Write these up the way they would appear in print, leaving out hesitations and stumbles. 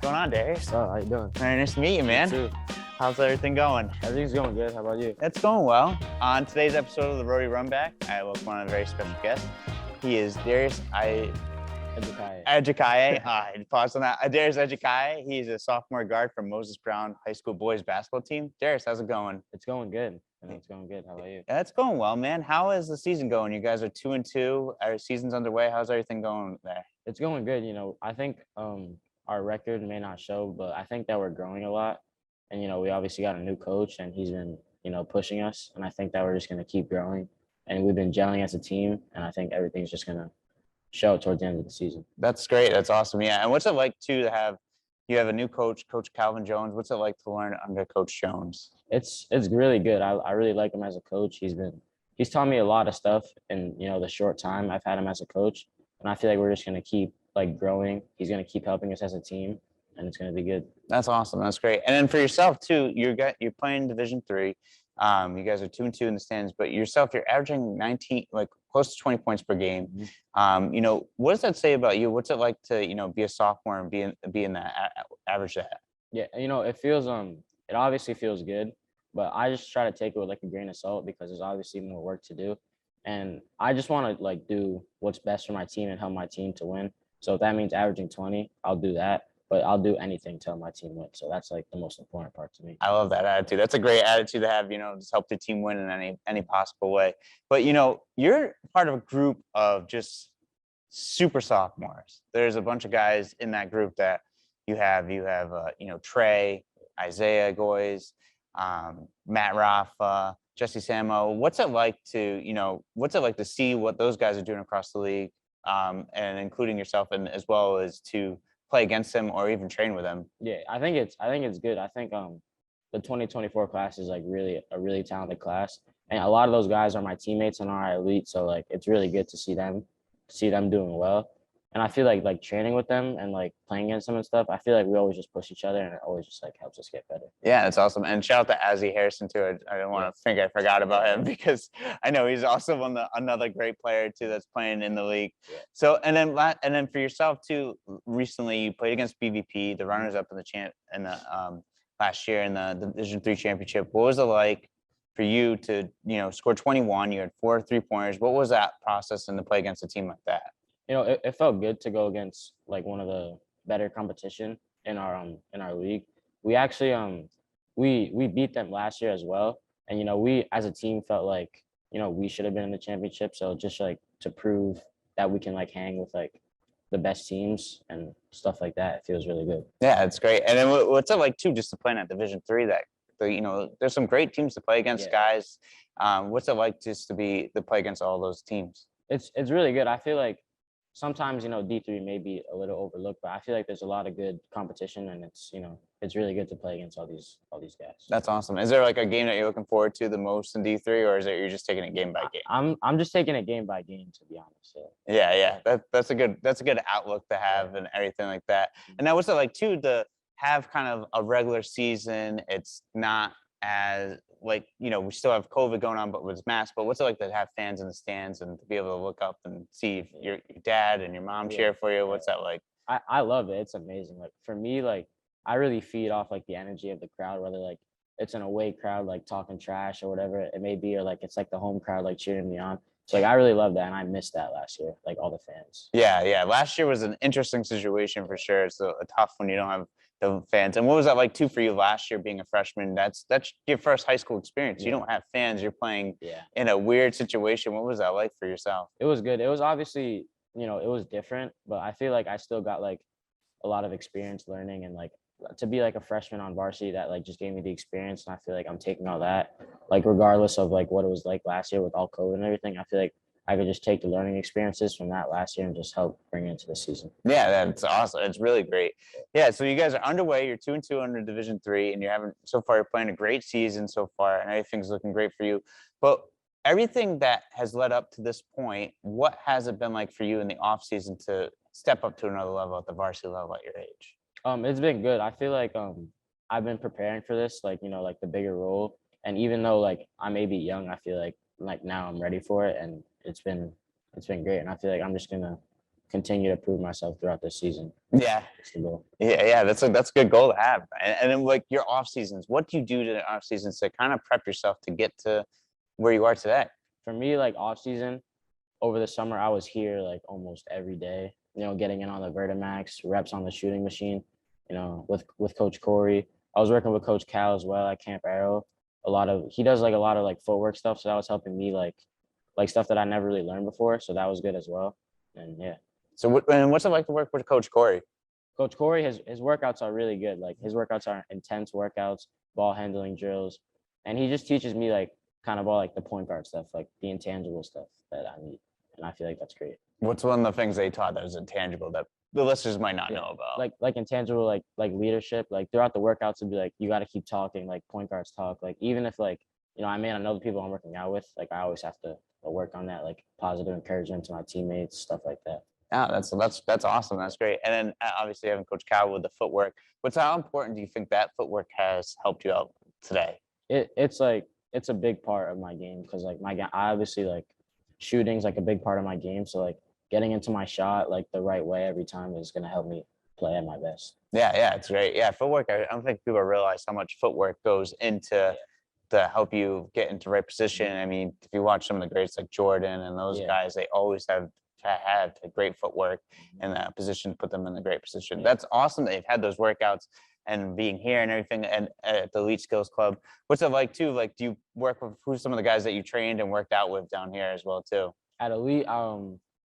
going on, Darius? Oh, how you doing? Very nice to meet you, man. You too. How's everything going? Everything's going good. How about you? It's going well. On today's episode of the Rhode Runback, I welcome on a very special guest. He is Darius Ajakaiye. Pause on that. Darius Ajakaiye. He's a sophomore guard from Moses Brown High School boys basketball team. Darius, how's it going? It's going good. It's going good. How about you? Yeah, it's going well, man. How is the season going? You guys are 2-2. Our season's underway. How's everything going there? It's going good. I think our record may not show, but I think that we're growing a lot. And we obviously got a new coach, and he's been pushing us. And I think that we're just gonna keep growing. And we've been gelling as a team, and I think everything's just gonna show towards the end of the season. That's great. That's awesome. Yeah. And what's it like to have a new coach, Coach Calvin Jones? What's it like to learn under Coach Jones? It's really good. I really like him as a coach. He's taught me a lot of stuff in the short time I've had him as a coach, and I feel like we're just gonna keep growing. He's gonna keep helping us as a team, and it's gonna be good. That's awesome. That's great. And then for yourself too, you're playing Division III. You guys are 2-2 in the stands, but yourself, you're averaging 19, close to 20 points per game. Mm-hmm. What does that say about you? What's it like to be a sophomore and be in that average that? Yeah, it feels it obviously feels good, but I just try to take it with a grain of salt because there's obviously more work to do, and I just want to do what's best for my team and help my team to win. So if that means averaging 20, I'll do that. But I'll do anything to help my team win. So that's the most important part to me. I love that attitude. That's a great attitude to have, just help the team win in any possible way. But, you're part of a group of just super sophomores. There's a bunch of guys in that group that you have, Trey, Isaiah Goyes, Matt Rafa, Jesse Samo. What's it like to see what those guys are doing across the league, and including yourself, and as well as to play against them or even train with them? Yeah, I think it's good. I think the 2024 class is really a really talented class, and a lot of those guys are my teammates and are elite. So it's really good to see them doing well. And I feel like training with them and playing against them and stuff, I feel like we always just push each other, and it always just helps us get better. Yeah, that's awesome. And shout out to Azzy Harrison too. I don't want to think I forgot about him because I know he's also another great player too that's playing in the league. Yeah. So and then for yourself too, recently you played against BVP, the runners up in the last year in the Division III championship. What was it like for you to score 21? You had 4 3-pointers. What was that process and to play against a team like that? It felt good to go against one of the better competition in our league. We actually we beat them last year as well, and we as a team felt we should have been in the championship. So just to prove that we can hang with the best teams and stuff like that, it feels really good. Yeah, it's great. And then what's it like too, just to play in that Division III? There's some great teams to play against, guys. What's it like just to play against all those teams? It's really good. I feel like sometimes D3 may be a little overlooked, but I feel like there's a lot of good competition, and it's really good to play against all these guys. That's awesome. Is there a game that you're looking forward to the most in D3, or is it you're just taking it game by game? I'm just taking it game by game, to be honest. So. Yeah. That's a good outlook to have and everything like that. And now what's it like too to have kind of a regular season? It's not as we still have COVID going on, but with masks. But what's it like to have fans in the stands and to be able to look up and see your dad and your mom cheer for you? What's that like? I love it. It's amazing. For me, I really feed off the energy of the crowd, whether it's an away crowd talking trash or whatever it may be, or it's the home crowd cheering me on. So I really love that, and I missed that last year, all the fans. Yeah. Last year was an interesting situation for sure. It's a tough when you don't have the fans. And what was that like too for you last year being a freshman? That's your first high school experience. You don't have fans. You're playing in a weird situation. What was that like for yourself? It was good. It was obviously, it was different, but I feel I still got a lot of experience learning, and to be a freshman on varsity, that just gave me the experience, and I feel I'm taking all that, regardless of what it was last year with all COVID and everything. I feel I could just take the learning experiences from that last year and just help bring it into the season. Yeah, that's awesome. It's really great. Yeah, so you guys are underway. You're 2-2 under Division III, and you're playing a great season so far, and everything's looking great for you. But everything that has led up to this point, what has it been like for you in the off season to step up to another level at the varsity level at your age? It's been good. I feel I've been preparing for this, the bigger role. And even though I may be young, I feel now I'm ready for it, and it's been great. And I feel I'm just gonna continue to prove myself throughout the season. Yeah. That's the goal. Yeah. That's a good goal to have. And then like your off seasons, what do you do to the off seasons to kind of prep yourself to get to where you are today? For me, like off season, over the summer, I was here like almost every day. Getting in on the Vertimax, reps on the shooting machine. With Coach Corey. I was working with Coach Cal as well at Camp Arrow. He does like a lot of like footwork stuff, so that was helping me like stuff that I never really learned before. So that was good as well. And yeah. So what's it like to work with Coach Corey? Coach Corey, his workouts are really good. Like his workouts are intense workouts, ball handling drills, and he just teaches me like kind of all like the point guard stuff, like the intangible stuff that I need, and I feel like that's great. What's one of the things they taught that was intangible that the listeners might not know about? Like intangible, like leadership. Like throughout the workouts, it'd be like you got to keep talking. Like point guards talk. Like even if like I may not know the people I'm working out with, like I always have to work on that, like positive encouragement to my teammates, stuff like that. Yeah, that's awesome. That's great. And then obviously having Coach Cal with the footwork. How important do you think that footwork has helped you out today? It's a big part of my game because like I obviously like shooting's like a big part of my game. So like getting into my shot like the right way every time is gonna help me play at my best. Yeah, it's great. Yeah, footwork. I don't think people realize how much footwork goes into to help you get into the right position. I mean, if you watch some of the greats like Jordan and those guys, they always have had a great footwork in that position to put them in the great position. That's awesome that you've had those workouts and being here and everything and at the Elite Skills Club. What's it like too? Like, do you work with who's some of the guys that you trained and worked out with down here as well too? At Elite,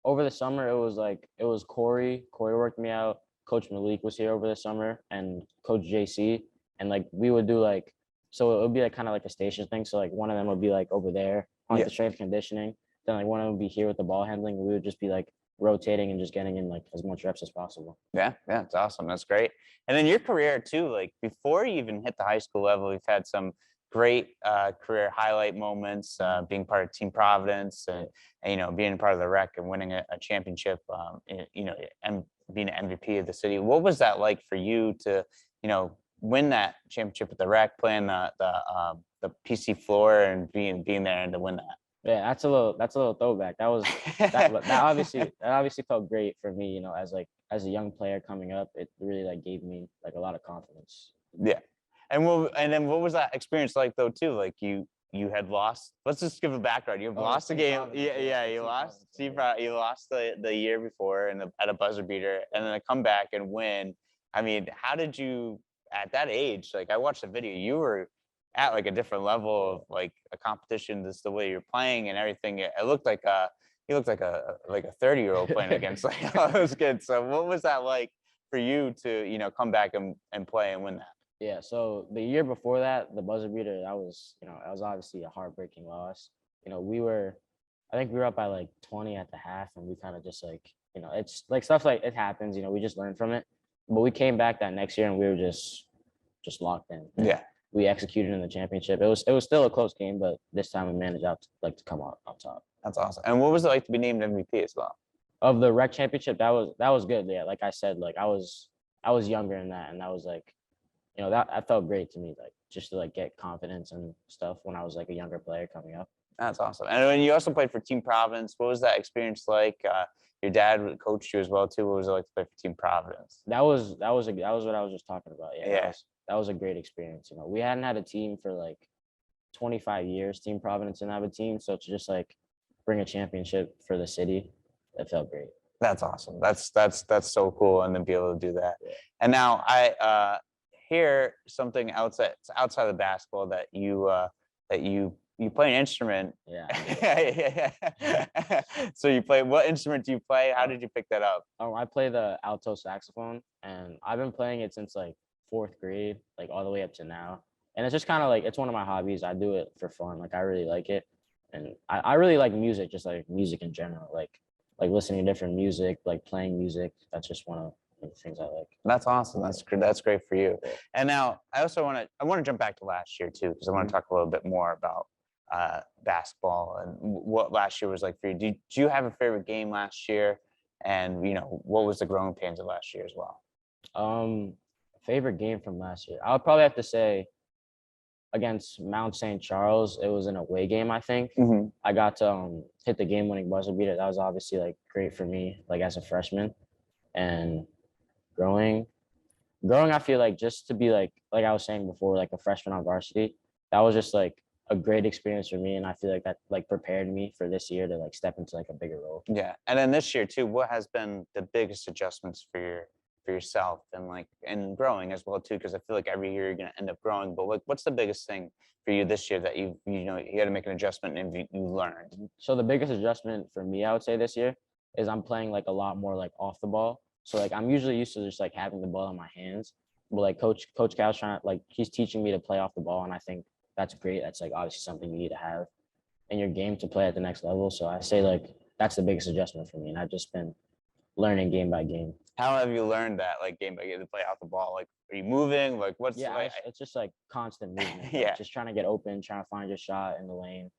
over the summer, it was Corey. Corey worked me out. Coach Malik was here over the summer and Coach JC. And like we would do like, so it would be like kind of like a station thing. So like one of them would be like over there on the strength conditioning. Then like one of them would be here with the ball handling. We would just be like rotating and just getting in like as much reps as possible. Yeah, it's awesome. That's great. And then your career too, like before you even hit the high school level, you've had some great career highlight moments, being part of Team Providence and being part of the rec and winning a championship, and being an MVP of the city. What was that like for you to, win that championship at the rec, playing the PC floor and being there and to win that? Yeah, that's a little throwback. That obviously felt great for me, as a young player coming up. It really like gave me like a lot of confidence. Yeah. And then what was that experience like though too? Like you had lost. Let's just give a background. You've lost a game. You lost. You lost the year before at a buzzer beater, and then to come back and win. I mean, how did you at that age? Like I watched the video. You were at like a different level of like a competition. Just the way you're playing and everything. It looked like he looked like a 30-year-old playing against like all those kids. So what was that like for you to come back and play and win that? Yeah, so the year before that, the buzzer beater, that was obviously a heartbreaking loss. I think we were up by like 20 at the half, and we kind of just like, it's like stuff like it happens, we just learn from it. But we came back that next year and we were just locked in. Yeah. We executed in the championship. It was still a close game, but this time we managed to come out on top. That's awesome. And what was it like to be named MVP as well? Of the rec championship, that was good. Yeah, like I said, like I was younger in that, and that was like, that felt great to me, like just to like get confidence and stuff when I was like a younger player coming up. That's awesome. And when you also played for Team Providence, what was that experience like? Your dad coached you as well too. What was it like to play for Team Providence? That was what I was just talking about. Yeah. That was a great experience. We hadn't had a team for like 25 years. Team Providence didn't have a team, so to just like bring a championship for the city, that felt great. That's awesome. That's so cool, and then be able to do that. Yeah. And now I hear something outside of basketball that you play an instrument. Yeah. So you play. What instrument do you play? How did you pick that up? I play the alto saxophone, and I've been playing it since like 4th grade, like all the way up to now. And it's just kind of like, it's one of my hobbies. I do it for fun. Like I really like it, and I really like music, just like music in general. Like listening to different music, like playing music. That's just one of the things I like. That's awesome. That's great for you. And now I also want to jump back to last year too, because I want to talk a little bit more about basketball and what last year was like for you. Do you have a favorite game last year? And what was the growing pains of last year as well? Favorite game from last year, I would probably have to say against Mount St. Charles. It was an away game, I think. Mhm. I got to hit the game-winning buzzer beater. That was obviously like great for me, like as a freshman. And growing, I feel like just to be like I was saying before, like a freshman on varsity, that was just like a great experience for me, and I feel like that like prepared me for this year to like step into like a bigger role. Yeah, and then this year too, what has been the biggest adjustments for yourself and and growing as well too? Because I feel like every year you're gonna end up growing, but like, what's the biggest thing for you this year that you got to make an adjustment and you learned? So the biggest adjustment for me, I would say this year, is I'm playing like a lot more like off the ball. So like I'm usually used to just like having the ball in my hands, but like Coach Cal's trying to like he's teaching me to play off the ball, and I think that's great. That's like obviously something you need to have in your game to play at the next level. So I say like that's the biggest adjustment for me, and I've just been learning game by game. How have you learned that like game by game to play off the ball? Like, are you moving? Like, what's Yeah, like? it's just like constant movement. Like, Yeah, just trying to get open, trying to find your shot in the lane,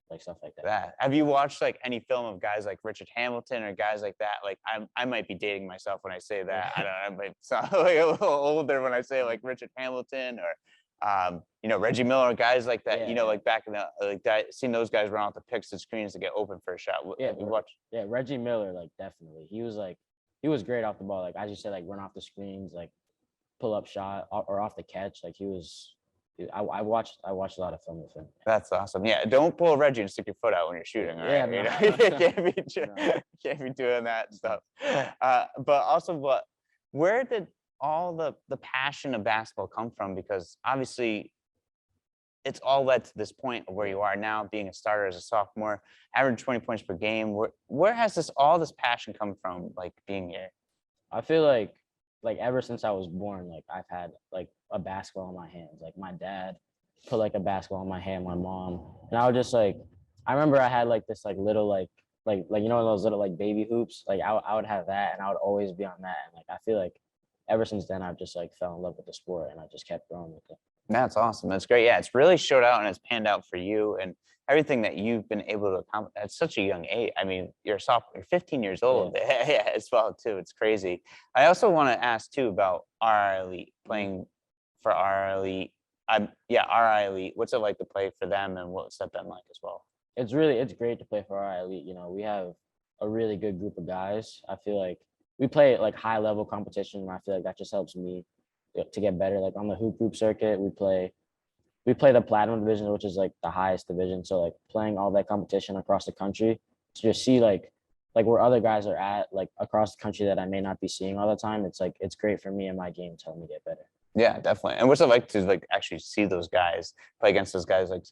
like stuff like that. that. Have you watched like any film of guys like Richard Hamilton or guys like that? Like, I might be dating myself when I say that. I don't know. I might sound like a little older when I say like Richard Hamilton or Reggie Miller, guys like that. Yeah, Like back in the like that, seen those guys run off the picks and screens to get open for a shot. yeah, Have you watched? yeah. Reggie Miller, like definitely, he was great off the ball. Like as you said, like run off the screens, like pull up shot or off the catch. Like he was. I watched a lot of film with him. That's awesome. Yeah, don't pull a Reggie and stick your foot out when you're shooting. All Yeah, right, no, you can't be no. can't be doing that stuff. But also, where did all the passion of basketball come from? Because obviously, it's all led to this point of where you are now, being a starter as a sophomore, average 20 points per game. Where has all this passion come from? Like being here. I feel like ever since I was born, like I've had like a basketball in my hands. Like my dad put like a basketball in my hand, my mom, and I would just like I remember I had like this like little those little like baby hoops. Like I would have that, and I would always be on that. And like I feel like ever since then I've just like fell in love with the sport, and I just kept growing with it. That's awesome. That's great. Yeah, it's really showed out and it's panned out for you and everything that you've been able to accomplish at such a young age. I mean, you're a sophomore, you're 15 years old. Yeah. Yeah, as well too. It's crazy. I also want to ask too about RI Elite, playing for RI Elite. RI Elite. What's it like to play for them, and what's that been like as well? It's great to play for our elite. We have a really good group of guys. I feel like we play like high level competition, and I feel like that just helps me to get better. Like on the hoop group circuit, we play the platinum division, which is like the highest division. So like playing all that competition across the country to just see like where other guys are at like across the country that I may not be seeing all the time. It's great for me and my game to help me get better. Yeah, definitely. And what's it like to like actually see those guys play against those guys? Like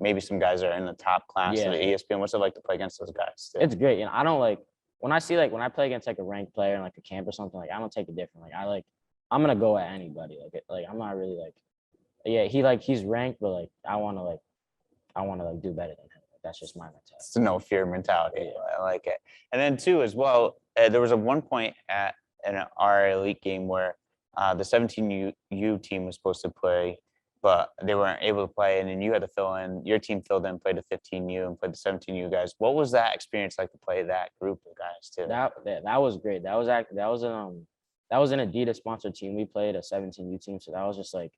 maybe some guys are in the top class of Yeah. the ESPN. What's it like to play against those guys? Too? It's great. I don't like when I play against like a ranked player in like a camp or something, like I don't take it different. I'm gonna go at anybody. Like I'm not really like yeah, he's ranked, but like I wanna do better than him. Like, that's just my mentality. It's a no fear mentality. Yeah. I like it. And then too, as well, there was a one point in our elite game where the 17U team was supposed to play, but they weren't able to play, and then you had to fill in. Your team filled in, played the 15U, and played the 17U guys. What was that experience like to play that group of guys too? That was great. That was an Adidas sponsored team. We played a 17U team, so that was just like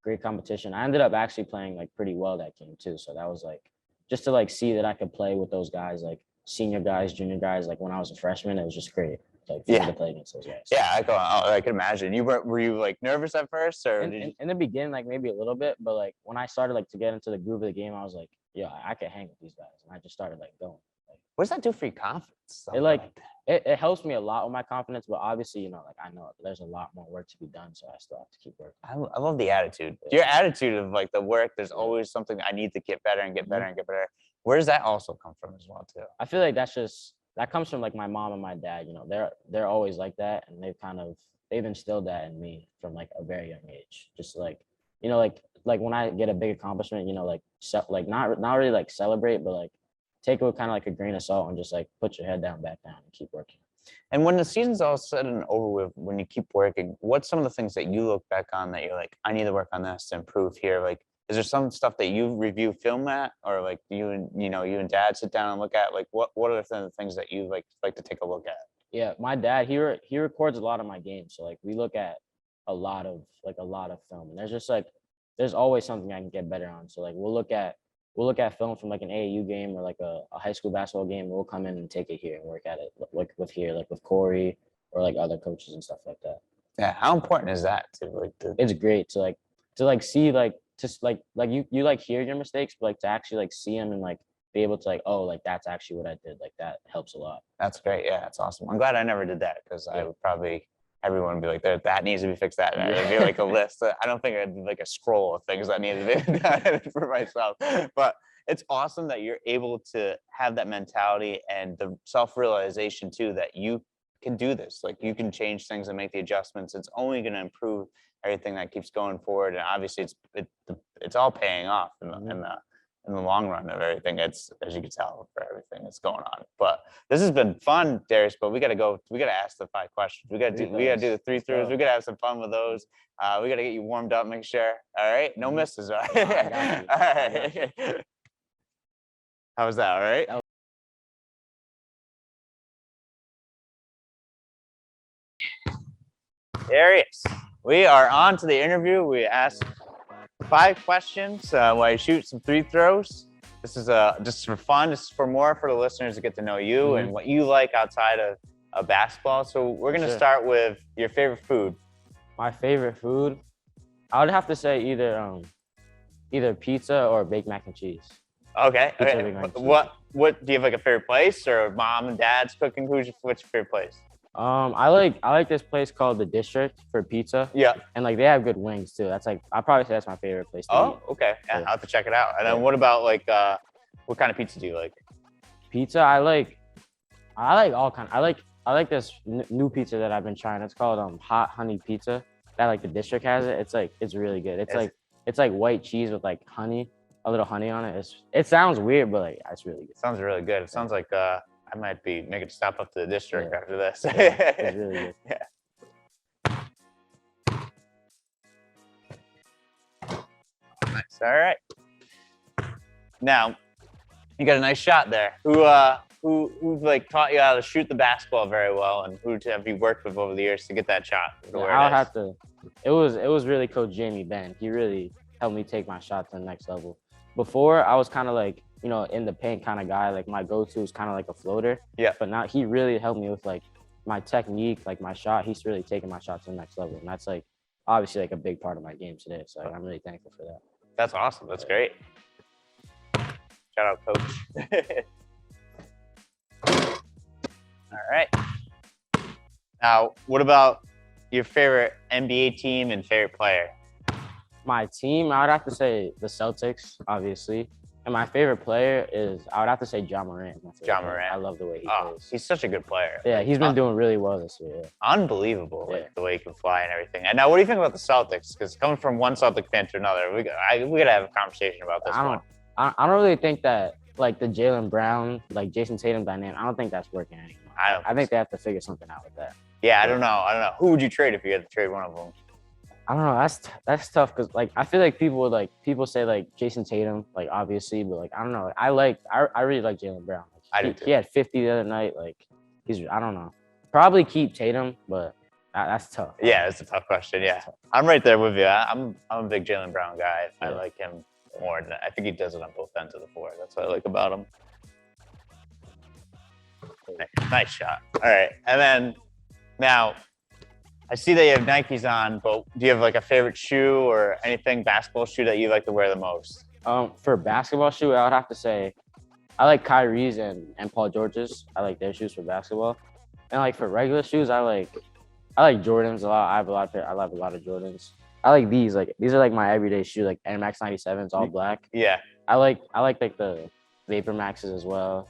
great competition. I ended up actually playing like pretty well that game too. So that was like just to like see that I could play with those guys, like senior guys, junior guys. Like when I was a freshman, it was just great. Like for me to play against those guys. Yeah, I can imagine. Were you like nervous at first, or in the beginning, like maybe a little bit, but like when I started like to get into the groove of the game, I was like, yeah, I can hang with these guys, and I just started like going. What does that do for your confidence? It helps me a lot with my confidence, but obviously, like I know there's a lot more work to be done, so I still have to keep working. I love the attitude. Your attitude of like the work. There's always something I need to get better and get better and get better. Where does that also come from as well too? I feel like that comes from like my mom and my dad. They're always like that, and they've instilled that in me from like a very young age. Just like like when I get a big accomplishment, not really like celebrate, but like take it with kind of like a grain of salt and just like put your head down, back down, and keep working. And when the season's all said and over with, when you keep working, what's some of the things that you look back on that you're like, I need to work on this to improve here? Like, is there some stuff that you review film at, or like you and dad sit down and look at? Like, what are the things that you like to take a look at? Yeah, my dad, he records a lot of my games, so like we look at a lot of film, and there's always something I can get better on. So like we'll look at film from like an AAU game or like a high school basketball game. And we'll come in and take it here and work at it like with Corey or like other coaches and stuff like that. Yeah, how important is that to like It's great to see you like hear your mistakes, but like to actually like see them and like be able to like, oh, like that's actually what I did. Like that helps a lot. That's great. Yeah, that's awesome. I'm glad I never did that because I would probably everyone would be like, that needs to be fixed. That it'd be like a list. I don't think I'd do like a scroll of things that needed to be done for myself. But it's awesome that you're able to have that mentality and the self-realization too that you can do this. Like you can change things and make the adjustments. It's only going to improve everything that keeps going forward. And obviously, it's all paying off in the long run of everything. It's, as you can tell, for everything that's going on. But this has been fun, Darius. But we got to go. We got to ask the 5 questions. We got to do the 3 throws. We got to have some fun with those. We got to get you warmed up. Make sure. All right. No misses. All right. All right. How was that? All right. Darius, we are on to the interview. We asked 5 questions while you shoot some 3 throws. This is just for fun. This is for the listeners to get to know you and what you like outside of basketball. So we're gonna start with your favorite food. My favorite food, I would have to say either pizza or baked mac and cheese. Okay. Pizza, Okay. baked mac and cheese. What do you have like a favorite place or mom and dad's cooking? What's your favorite place? I like this place called The District for pizza. Yeah. And like they have good wings too. That's like I'd probably say that's my favorite place to eat. Okay. Yeah, I'll have to check it out. And then what about like what kind of pizza do you like? Pizza, I like all kind. I like this new pizza that I've been trying. It's called hot honey pizza. That like The District has it. It's really good. It's like white cheese with like honey, a little honey on it. It sounds weird, but like it's really good. It sounds really good. It sounds like I might be making a stop up to The District after this. It's really good. Yeah. Nice. All right. Now, you got a nice shot there. Who like taught you how to shoot the basketball very well, and who have you worked with over the years to get that shot? It was really Coach Jamie Ben. He really helped me take my shot to the next level. Before I was kind of like, in the paint kind of guy. Like my go-to is kind of like a floater. Yeah. But now he really helped me with like my technique, like my shot. He's really taken my shot to the next level, and that's like obviously like a big part of my game today. So I'm really thankful for that. That's awesome. That's great. Shout out, Coach. All right. Now, what about your favorite NBA team and favorite player? My team, I would have to say the Celtics, obviously. And my favorite player I would have to say Ja Morant. Ja Morant. I love the way he plays. He's such a good player. Yeah, he's been doing really well this year. Yeah. Unbelievable, like the way he can fly and everything. And now, what do you think about the Celtics? Because coming from one Celtic fan to another, we gotta have a conversation about this one. I don't really think that like the Jaylen Brown, like Jason Tatum dynamic. I don't think that's working anymore. I think they have to figure something out with that. Yeah, I don't know. Who would you trade if you had to trade one of them? I don't know. That's tough because like I feel like people say like Jason Tatum, like obviously, but like I don't know. I really like Jaylen Brown. Like, I do too. He had 50 the other night. Like I don't know. Probably keep Tatum, but that's tough. Yeah, it's a tough question. Yeah, I'm right there with you. I'm a big Jaylen Brown guy. I like him more. I think he does it on both ends of the floor. That's what I like about him. Nice shot. All right, and then now. I see that you have Nikes on, but do you have like a favorite shoe or anything basketball shoe that you like to wear the most? For basketball shoe, I would have to say I like Kyrie's and Paul George's. I like their shoes for basketball. And like for regular shoes, I like Jordans a lot. I have a lot of Jordans. I like these. Like these are like my everyday shoe, like Air Max 97s, all black. Yeah. I like the Vapor Maxes as well.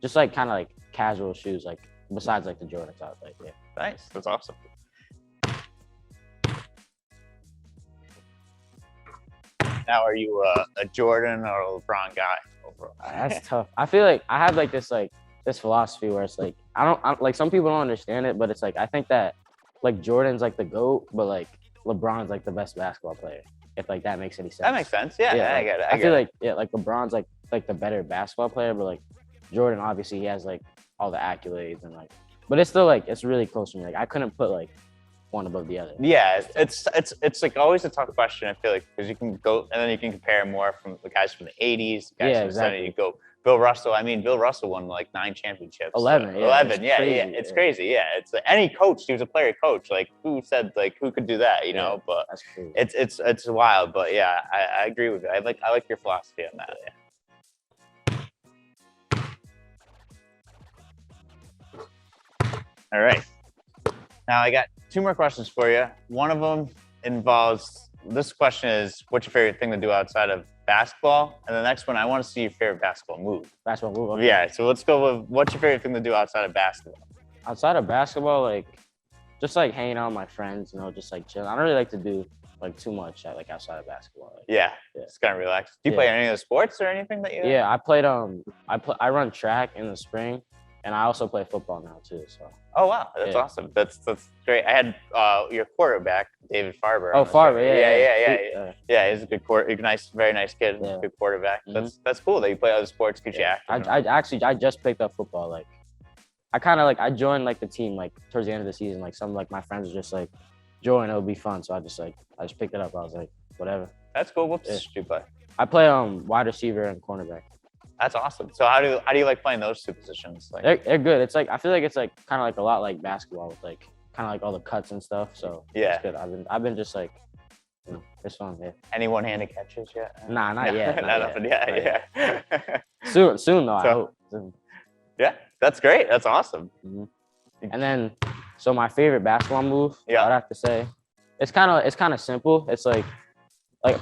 Just like kind of like casual shoes, like besides like the Jordans, I would like. Yeah. Nice. That's awesome. Now, are you a Jordan or a LeBron guy overall? That's tough. I feel like I have like this philosophy where it's like I like some people don't understand it, but it's like I think that like Jordan's like the GOAT, but like LeBron's like the best basketball player. If like that makes any sense. That makes sense. Yeah, I get it. I feel like like LeBron's like the better basketball player, but like Jordan obviously he has like all the accolades and like, but it's still like it's really close to me. Like I couldn't put like one above the other. Yeah, it's like always a tough question. I feel like because you can go and then you can compare more from the guys from the '80s, guys Yeah, from the '70s. exactly. You go Bill Russell. I mean, Bill Russell won like 9 championships. 11, So, yeah, 11. it's Yeah, crazy, yeah, it's yeah. crazy. Yeah, it's like any coach. He was a player coach. Like who said like who could do that? You Yeah, know, but that's crazy. it's wild. But yeah, I agree with you. I like your philosophy on that. Yeah. All right. Now I got 2 more questions for you. One of them involves, this question is, what's your favorite thing to do outside of basketball? And the next one, I want to see your favorite basketball move. Basketball move. Okay. Yeah, so let's go with, what's your favorite thing to do outside of basketball? Outside of basketball, like just like hanging out with my friends, you know, just like chilling. I don't really like to do like too much like outside of basketball. Like, Yeah, Yeah. it's kind of relaxed. Do you Yeah. play any of the sports or anything that you? yeah, I played I run track in the spring, and I also play football now too. So. Oh wow, that's Yeah. awesome. That's great. I had your quarterback, David Farber. Oh, on the show. Farber, yeah. yeah. Yeah, he's a good very nice kid, Yeah. good quarterback. Mhm. That's cool that you play other sports, keeps you active. I just picked up football. Like, I joined like the team like towards the end of the season. Like some like my friends were just like, join, it'll be fun. So I just picked it up. I was like, whatever. That's cool. What Yeah. position do you play? I play wide receiver and cornerback. That's awesome. So how do you like playing those 2 positions? Like, They're good. It's like I feel like it's like kind of like a lot like basketball with like kind of like all the cuts and stuff. So Yeah. it's good. I've been just like, you know, it's fun. Yeah. any one-handed catches yet? Nah, not yet. Not nothing. Yeah. Soon though. I So- hope. Soon. Yeah, that's great. That's awesome. And then, so my favorite basketball move, Yeah. I'd have to say, it's kind of simple. It's like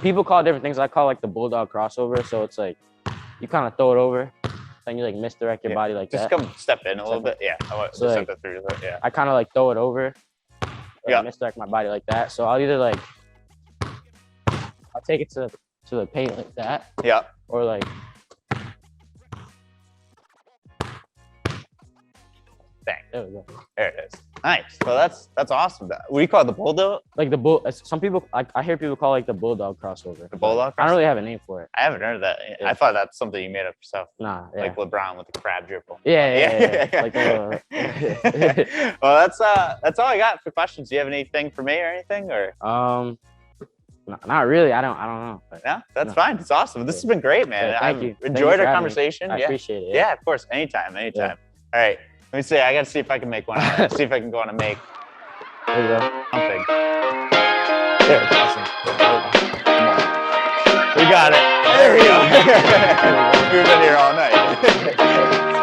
people call it different things. I call it like the bulldog crossover. So it's like you kind of throw it over, then you like misdirect your Yeah. body like Just that. come step in a little Step bit. Yeah, I want So, to like, step it through. Yeah. I kind of like throw it over, Yeah. misdirect my body like that. So I'll either like I'll take it to the paint like that, Yeah. or like Bang. there we go. There it is. Nice. Well, that's awesome. What do you call it? The bulldog? Like some people I hear people call it like the bulldog crossover. The bulldog? I don't really have a name for it. I haven't heard of that. Yeah. I thought that's something you made up yourself, Nah, yeah. like LeBron with the crab dribble. Yeah. Like, Well, that's all I got for questions. Do you have anything for me or anything, or? Not really. I don't know. But No, that's No. fine. It's awesome. This has been great, man. Yeah, I've thank you. Thank you enjoyed for our having me. conversation. I Yeah. appreciate it. Yeah, of course. Anytime. All right. Let me see. I got to see if I can make one. See if I can go on and make There you go. something. There, awesome. We got it. There we go. We've been here all night.